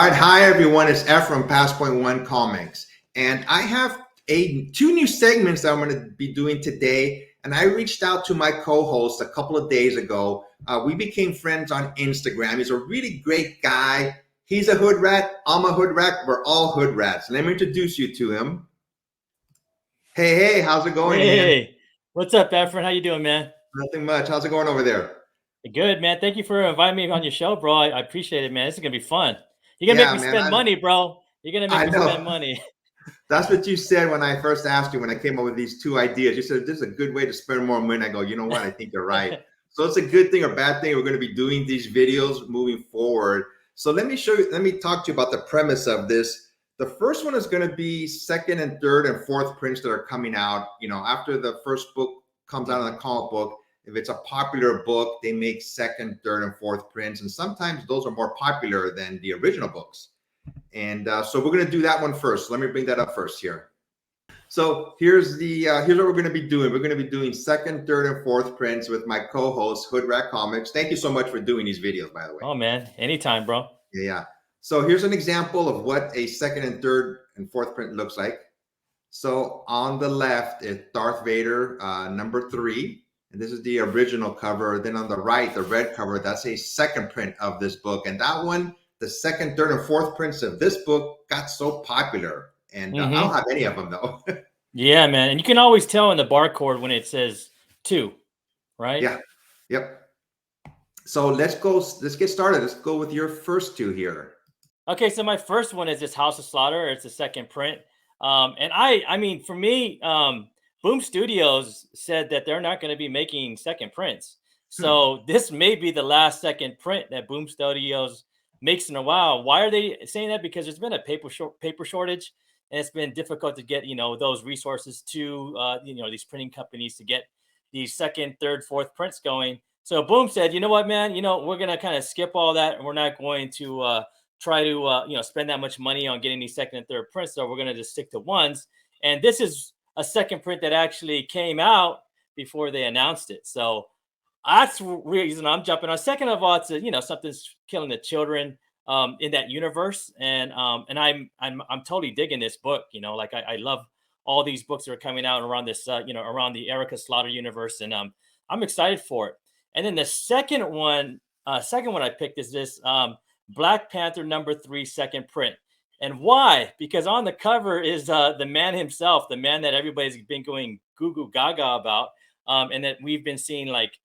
right. Hi, everyone. It's F from Past Point One Comics. And I have two new segments that I'm going to be doing today. And I reached out to my co-host a couple of days ago. We became friends on Instagram. He's a really great guy. He's a hood rat. I'm a hood rat. We're all hood rats. Let me introduce you to him. Hey, how's it going, Ian? Hey, what's up, Efren? How you doing, man? Nothing much. How's it going over there? Good, man. Thank you for inviting me on your show, bro. I appreciate it, man. This is gonna be fun. You're gonna make Yeah, me man. spend money, bro. You're gonna make I me spend know. money. That's what you said when I first asked you when I came up with these two ideas. You said this is a good way to spend more money. I go, you know what? I think you're right. So it's a good thing or bad thing. We're going to be doing these videos moving forward. So let me show you, let me talk to you about the premise of this. The first one is going to be second and third and fourth prints that are coming out. You know, after the first book comes out in the comic book, if it's a popular book, they make second, third, and fourth prints. And sometimes those are more popular than the original books. And so we're going to do that one first. Let me bring that up first here. So here's what we're going to be doing. We're going to be doing second, third, and fourth prints with my co-host Hood Rat Comics. Thank you so much for doing these videos, by the way. Oh man, anytime, bro. Yeah. So here's an example of what a second and third and fourth print looks like. So on the left is Darth Vader, number 3. And this is the original cover. Then on the right, the red cover, that's a second print of this book. And that one, the second, third, and fourth prints of this book got so popular. And I don't have any of them, though. Yeah, man. And you can always tell in the barcode when it says 2, right? Yeah. Yep. So let's get started. Let's go with your first 2 here. Okay, so my first one is this House of Slaughter. It's a second print. And I mean, for me, Boom Studios said that they're not going to be making second prints. So this may be the last second print that Boom Studios makes in a while. Why are they saying that? Because there's been a paper shortage, and it's been difficult to get those resources to these printing companies to get these second, third, fourth prints going. So Boom said, you know what, man, we're gonna kind of skip all that, and we're not going to try to spend that much money on getting these second and third prints. So we're gonna just stick to ones. And this is a second print that actually came out before they announced it. So that's the reason I'm jumping on. Second of all, it's something's killing the children in that universe, and I'm totally digging this book. Like I love all these books that are coming out around this around the Erica Slaughter universe, and I'm excited for it. And then the second one I picked is this Black Panther number 3 second print. And why? Because on the cover is the man himself, the man that everybody's been going goo goo gaga about, and that we've been seeing like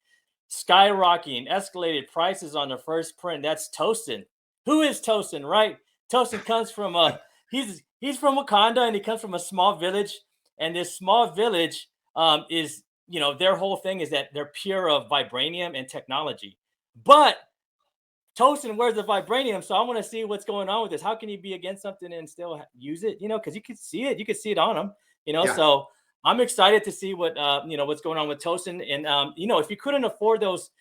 skyrocketing, escalated prices on the first print. That's Tosin. Who is Tosin, right? Tosin comes from he's from Wakanda, and he comes from a small village. And this small village is their whole thing is that they're pure of vibranium and technology. But Tosin wears the vibranium, so I want to see what's going on with this. How can you be against something and still use it? Because you could see it. You could see it on him. Yeah. So I'm excited to see what's going on with Tosin. And if you couldn't afford those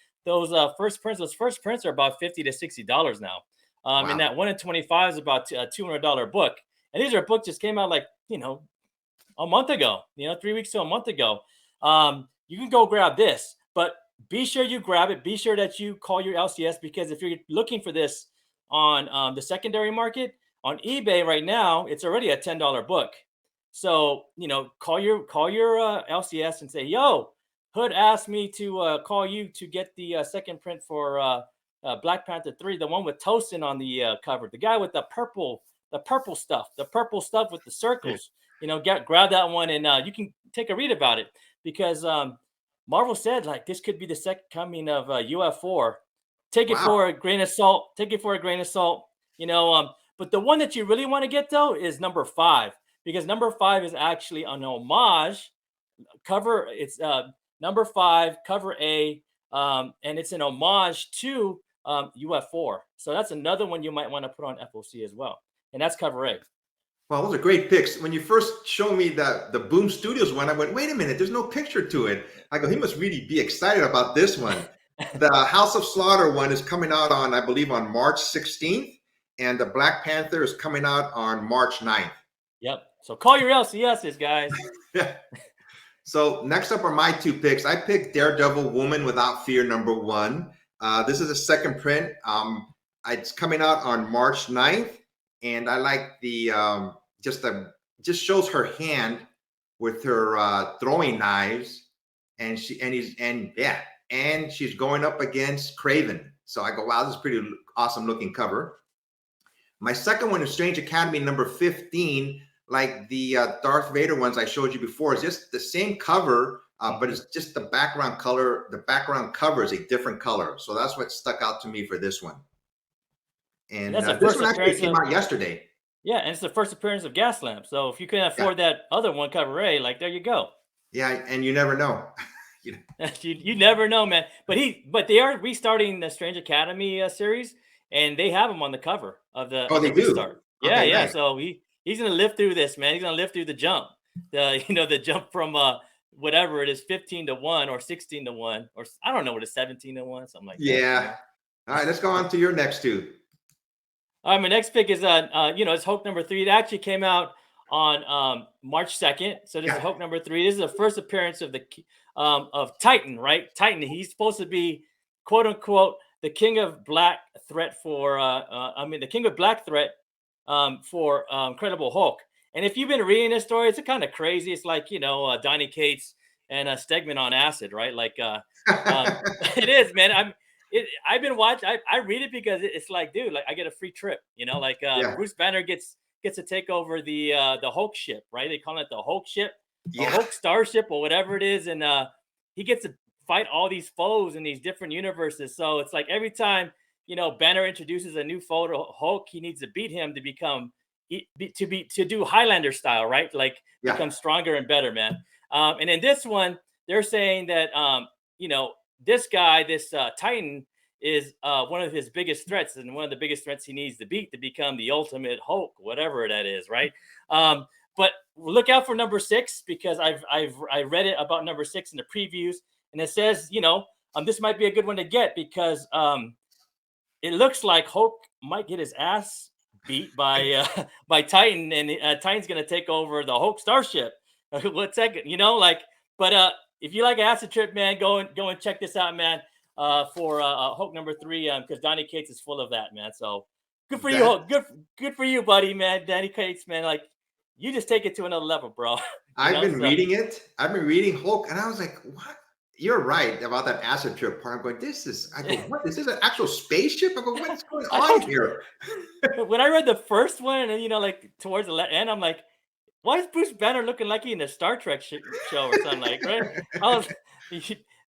first prints, those first prints are about $50 to $60 now. Wow. And that 1 in 25 is about a $200 book. And these are books just came out like a month ago. 3 weeks to a month ago. You can go grab this, but be sure you grab it. Be sure that you call your LCS, because if you're looking for this on the secondary market on eBay right now, it's already a $10 book. So call your LCS and say, "Yo, Hood asked me to call you to get the second print for Black Panther 3, the one with Tosin on the cover, the guy with the purple stuff with the circles. Grab that one, and you can take a read about it, because Marvel said like this could be the second coming of UF4. Take it for a grain of salt. But the one that you really want to get though is number 5, because number 5 is actually an homage cover. It's number 5 cover A, and it's an homage to UF4. So that's another one you might want to put on FOC as well, and that's cover A. Well, those are great picks. When you first showed me the Boom Studios one, I went, wait a minute, there's no picture to it. I go, he must really be excited about this one. The House of Slaughter one is coming out on, I believe, on March 16th, and the Black Panther is coming out on March 9th. Yep. So call your LCSs, guys. So next up are my 2 picks. I picked Daredevil Woman Without Fear number 1. This is a second print. It's coming out on March 9th. and I like the just shows her hand with her throwing knives, and she's going up against Craven. So I go, wow, this is pretty awesome looking cover. My second one is Strange Academy number 15, like the Darth Vader ones I showed you before. It's just the same cover, but it's just the background color. The background cover is a different color. So that's what stuck out to me for this one. And this one actually came out yesterday. Yeah, and it's the first appearance of Gaslamp. So if you can afford that other one, cover A, like there you go. Yeah, and you never know. you never know, man. But they are restarting the Strange Academy series, and they have him on the cover of the. Oh, they do. Restart. Yeah, okay, yeah. Nice. So he's gonna live through this, man. He's gonna live through the jump. The jump from whatever it is, 15-1 or 16-1, or I don't know what it's 17-1, something like that. Yeah. All right, let's go on to your next two. All right, my next pick is it's Hulk number 3. It actually came out on March 2nd. So this is Hulk number 3. This is the first appearance of of Titan, right? Titan. He's supposed to be, quote unquote, the king of black threat for the king of black threat for Incredible Hulk. And if you've been reading this story, it's kind of crazy. It's like, Donny Cates and Stegman on acid, right? Like it is, man. I've been watching. I read it because it's like, dude, like I get a free trip, Bruce Banner gets to take over the Hulk ship, right? They call it the Hulk ship, the Hulk Starship, or whatever it is, and he gets to fight all these foes in these different universes. So it's like every time Banner introduces a new foe to Hulk, he needs to beat him to become to do Highlander style, right? Like become stronger and better, man. And in this one, they're saying that this guy, this Titan, is one of his biggest threats, and one of the biggest threats he needs to beat to become the ultimate Hulk, whatever that is, right? But look out for number 6, because I read it about number 6 in the previews, and it says, this might be a good one to get because it looks like Hulk might get his ass beat by Titan, and Titan's gonna take over the Hulk Starship. What's that? But if you like acid trip, man, go and check this out, man. For Hulk number 3, because Donny Cates is full of that, man. So good for you, Hulk. Good for you, buddy, man. Donny Cates, man. Like you just take it to another level, bro. I've been reading it. I've been reading Hulk, and I was like, what? You're right about that acid trip part. I'm going, what? This is an actual spaceship? I go, what's going on here? When I read the first one, and like towards the end, I'm like, why is Bruce Banner looking like he's in a Star Trek show or something, like, right?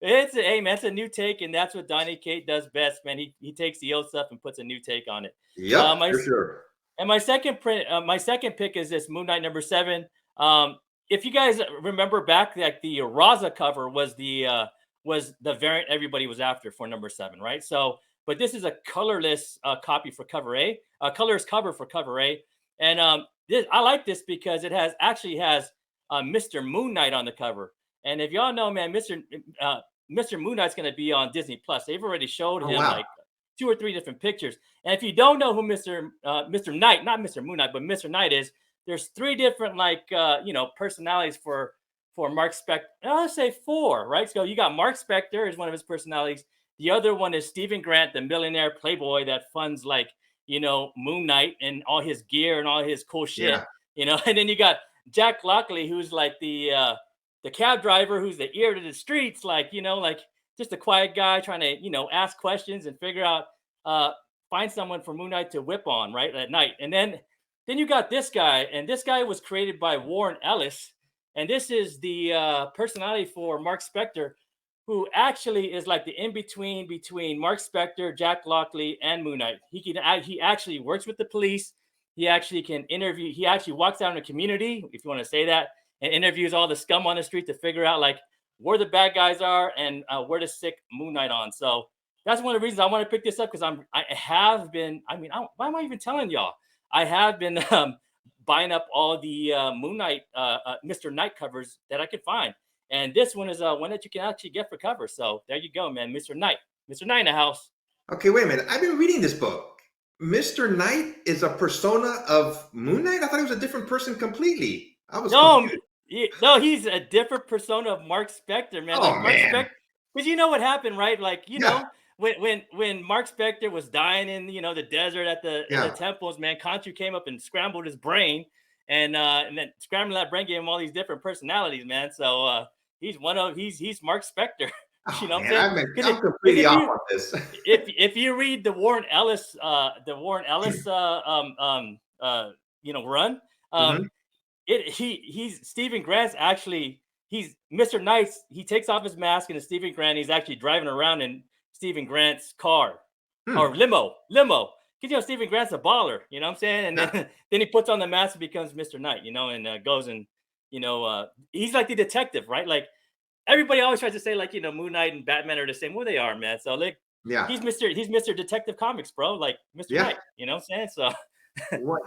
It's a new take, and that's what Donny Cates does best, man. He takes the old stuff and puts a new take on it. Yeah, for sure. And my second pick is this Moon Knight number 7. If you guys remember back, like the Raza cover was the variant everybody was after for number 7, right? So, but this is a colorless copy for cover A, a colorless cover for cover A, and I like this because it has Mr. Moon Knight on the cover. And if y'all know, man, Mr. Moon Knight's going to be on Disney Plus. They've already showed him like 2 or 3 different pictures. And if you don't know who Mr. Knight, not Mr. Moon Knight, but Mr. Knight is, there's 3 different personalities for Mark Spector. Let's say 4, right? So you got Mark Spector is one of his personalities. The other one is Stephen Grant, the millionaire playboy that funds Moon Knight and all his gear and all his cool shit. And then you got Jack Lockley, who's like the cab driver, who's the ear to the streets, like just a quiet guy trying to ask questions and figure out find someone for Moon Knight to whip on right at night. And then you got this guy, and this guy was created by Warren Ellis, and this is the personality for Mark Spector, who actually is like the in-between between Mark Spector, Jack Lockley, and Moon Knight. He actually works with the police. He actually can interview. He actually walks out in the community, if you want to say that, and interviews all the scum on the street to figure out like where the bad guys are and where to sick Moon Knight on. So that's one of the reasons I want to pick this up, because why am I even telling y'all? I have been buying up all the Moon Knight, Mr. Knight covers that I could find. And this one is one that you can actually get for cover. So there you go, man. Mr. Knight in the house. Okay, wait a minute. I've been reading this book. Mr. Knight is a persona of Moon Knight? I thought he was a different person completely. No, he's a different persona of Mark Spector, man. Oh, man. Because you know what happened, right? Like, when Mark Spector was dying in the desert at the in the Yeah. temples, man, Khonshu came up and scrambled his brain, and then scrambling that brain gave him all these different personalities, man. So he's Mark Spector. You Oh know what I'm man, saying? I'm Because completely off on this. if you read the Warren Ellis run, um Mhm. he's Stephen Grant's actually he's Mr. Nice. He takes off his mask and it's Stephen Grant. He's actually driving around in Stephen Grant's car or Hmm. limo. Because Stephen Grant's a baller, you know what I'm saying? And then Yeah. then he puts on the mask and becomes Mr. Knight, and goes and he's like the detective, right? Like everybody always tries to say like Moon Knight and Batman are the same. Well, they are, man. So like Yeah. he's Mr. Detective Comics, bro. Like Mr. Yeah. Knight, you know what I'm saying? So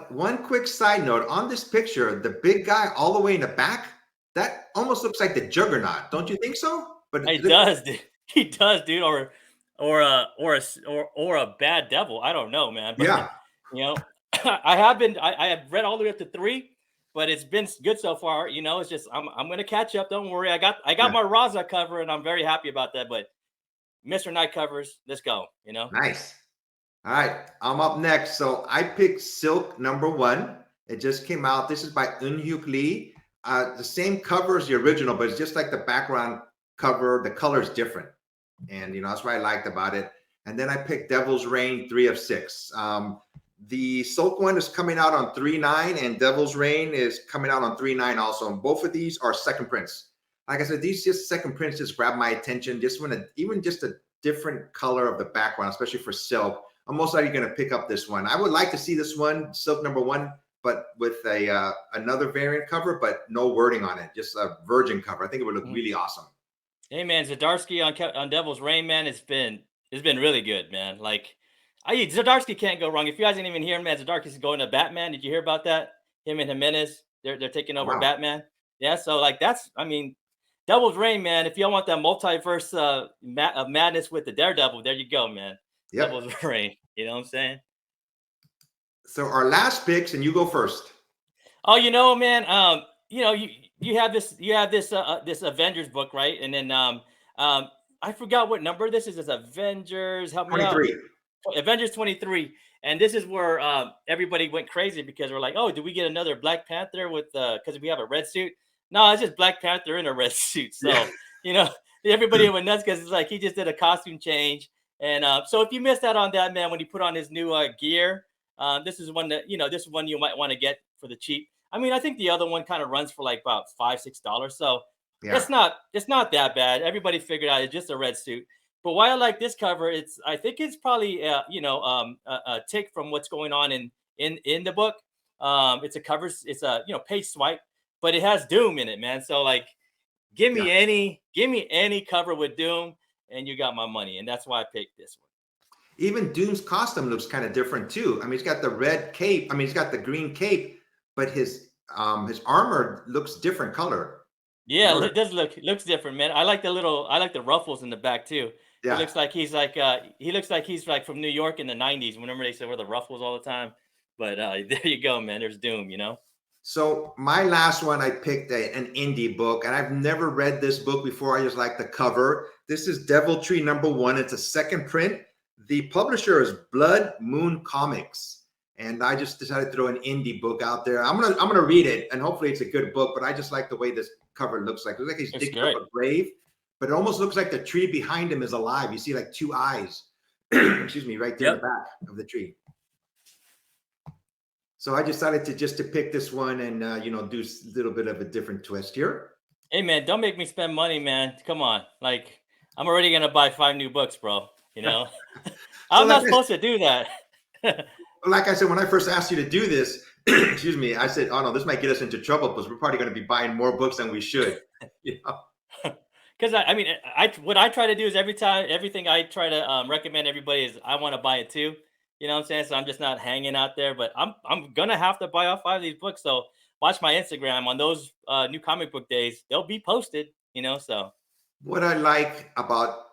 One quick side note on this picture, the big guy all the way in the back, that almost looks like the Juggernaut. Don't you think so? But he does, dude. He does, dude. Or a bad devil. I don't know, man. But yeah, I have read all the way up to 3, but it's been good so far. It's just I'm gonna catch up. Don't worry. I got yeah, my Raza cover, and I'm very happy about that. But Mr. Knight covers, let's go. nice. All right, I'm up next. So I picked Silk #1. It just came out. This is by Eun-Hyuk Lee. The same cover as the original, but it's just like the background cover. The color is different, and that's what I liked about it. And then I picked Devil's Reign 3 of 6. The Silk one is coming out on 3/9, and Devil's Reign is coming out on 3/9 also. And both of these are second prints. Like I said, these just second prints just grab my attention. Just even just a different color of the background, especially for Silk. I'm most likely going to pick up this one. I would like to see this one, Silk #1, but with a another variant cover, but no wording on it, just a virgin cover. I think it would look Mhm. really awesome. Hey man, Zdarsky on Devil's Reign, man, it's been really good, man. Like, Zdarsky can't go wrong. If you guys didn't even hear, man, Zdarsky's going to Batman. Did you hear about that? Him and Jimenez, they're taking Oh, over wow. Batman. Yeah, so like Devil's Reign, man. If y'all want that multiverse of madness with the Daredevil, there you go, man. Yep. Devil's Reign. You know what I'm saying? So our last picks, and you go first. Oh, man. You have this Avengers book, right? And then I forgot what number this is. It's Avengers. Help me out. 23. Avengers 23. And this is where everybody went crazy because we're like, oh, do we get another Black Panther with because we have a red suit? No, it's just Black Panther in a red suit. Yeah. So, you know, everybody went nuts because it's like he just did a costume change. And so if you missed out on that, man, when he put on his new gear, this is one this is one you might want to get for the cheap. I mean, I think the other one kind of runs for like about $5-6. So Yeah. it's not that bad. Everybody figured out it's just a red suit. But why I like this cover, I think it's probably a take from what's going on in the book. It's a page swipe, but it has Doom in it, man. So like, give Yeah. me any cover with Doom, and you got my money, and that's why I picked this one. Even Doom's costume looks kind of different too. I mean, he's got the red cape. I mean, he's got the green cape, but his armor looks different color. You Yeah, notice? it looks different, man. I like the ruffles in the back too. He Yeah. looks like he's like from New York in the '90s. Whenever they say wear the ruffles all the time. But there you go, man. There's Doom. So my last one, I picked an indie book, and I've never read this book before. I just like the cover. This is Deviltry #1. It's a second print. The publisher is Blood Moon Comics, and I just decided to throw an indie book out there. I'm gonna read it, and hopefully it's a good book. But I just like the way this cover looks like. It looks like he's It's digging up great. a grave, but it almost looks like the tree behind him is alive. You see like two eyes, excuse me, right there in the Yep. back of the tree. So I decided to pick this one and do a little bit of a different twist here. Hey, man, don't make me spend money, man. Come on, like I'm already gonna buy 5 new books, bro. You know, So I'm not supposed to do that. like I said, when I first asked you to do this, excuse me, I said, "Oh no, this might get us into trouble because we're probably going to be buying more books than we should." You know? Because I mean, what I try to do is everything I try to recommend everybody is I want to buy it too. You know what I'm saying? So I'm just not hanging out there, but I'm gonna have to buy all 5 of these books. So watch my Instagram on those new comic book days. They'll be posted. So What I like about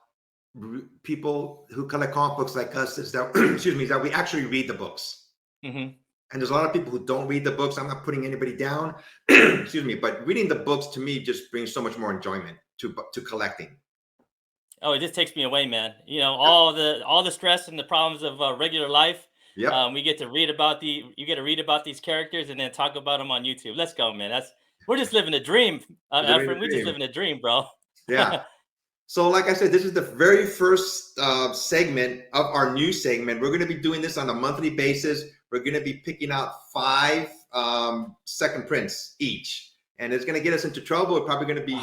people who collect comic books like us is that, excuse me, is that we actually read the books. hmm And there's a lot of people who don't read the books. I'm not putting anybody down, excuse me, but reading the books to me just brings so much more enjoyment to collecting. Oh, it just takes me away, man. You know, all the stress and the problems of regular life. Yep. We get to read about you get to read about these characters and then talk about them on YouTube. Let's go, man. We're just living a dream, Living the Efren. We just dream. living a dream, bro. Yeah. So, like I said, this is the very first segment of our new segment. We're going to be doing this on a monthly basis. We're going to be picking out 5 second prints each, and it's going to get us into trouble. We're probably going to be,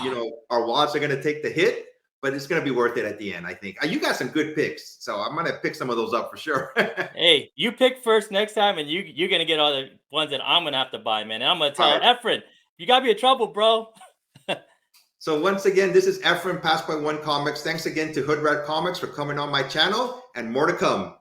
our wallets are going to take the hit, but it's going to be worth it at the end, I think. You got some good picks, so I'm going to pick some of those up for sure. Hey, you pick first next time, and you're gonna get all the ones that I'm gonna have to buy, man. And I'm gonna tell All right. Efren, you gotta be in trouble, bro. So once again, this is Efren, Passed by One Comics. Thanks again to Hood Rat Comics for coming on my channel, and more to come.